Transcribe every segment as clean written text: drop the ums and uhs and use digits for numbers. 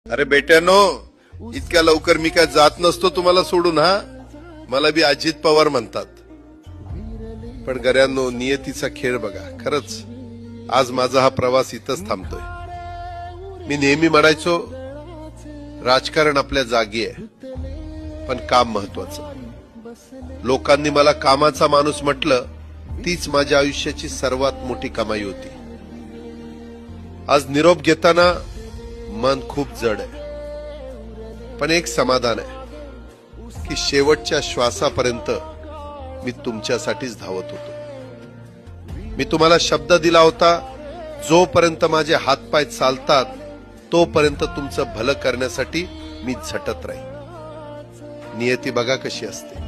अरे बेट्यानो, इतक्या लवकर मी काय जात नसतो तुम्हाला सोडून. हा, मला बी अजित पवार म्हणतात. पण गऱ्यांनो, नियतीचा खेळ बघा. खरंच आज माझा हा प्रवास इथंच थांबतोय. मी नेहमी म्हणायचो राजकारण आपल्या जागी आहे, पण काम महत्वाचं. लोकांनी मला कामाचा माणूस म्हटलं, तीच माझ्या आयुष्याची सर्वात मोठी कमाई होती. आज निरोप घेताना मन खूप जड आहे, पण एक समाधान आहे की शेवटच्या श्वासापर्यंत मी तुमच्यासाठीच धावत होतो. मी तुम्हाला शब्द दिला होता, जोपर्यंत माझे हातपाय चालतात तोपर्यंत तुमचं भलं करण्यासाठी मी झटत राहील. नियती बघा कशी असते.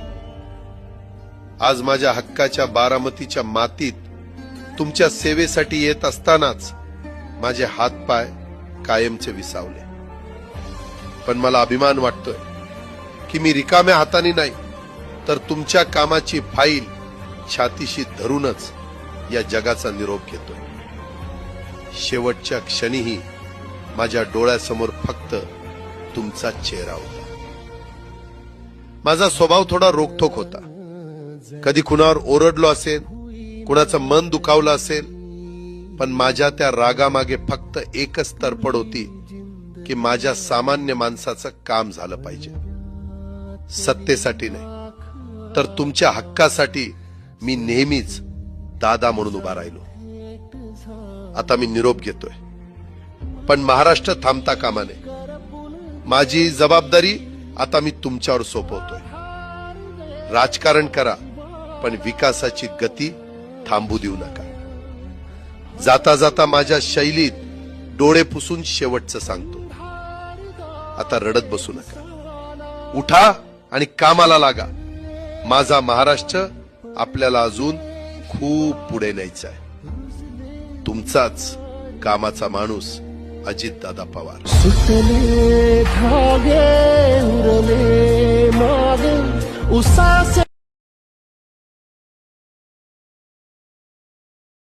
आज माझ्या हक्काच्या बारामतीच्या मातीत तुमच्या सेवेसाठी येत असतानाच माझे हातपाय कायमचे विसावले. पण मला अभिमान वाटतोय की मी रिकाम्या हाताने नाही, तर तुमच्या कामाची फाईल छातीशी धरूनच या जगाचा निरोप घेतोय. शेवटच्या क्षणीही माझ्या डोळ्यासमोर फक्त तुमचा चेहरा होता. माझा स्वभाव थोडा रोखठोक होता. कधी कुणावर ओरडलो असेल, कुणाचं मन दुखावलं असेल, पण माझ्या त्या रागामागे फक्त एकच तरफड होती की माझ्या सामान्य माणसाचं काम झालं पाहिजे. सत्तेसाठी नाही, तर तुमच्या हक्कासाठी मी नेहमीच दादा म्हणून उभा राहिलो. आता मी निरोप घेतोय, पण महाराष्ट्र थांबता कामा नये. माझी जबाबदारी आता मी तुमच्यावर सोपवतोय. राजकारण करा, पण विकासाची गती थांबू देऊ नका. जाता जाता माझ्या शैलीत डोळे पुसून शेवटचं सांगतो, आता रडत बसू नका. उठा आणि कामाला लागा. माझा महाराष्ट्र आपल्याला अजून खूप पुढे न्यायचा आहे. तुमचाच कामाचा माणूस अजितदादा पवार. सुतले धागे उरले मागे उसासे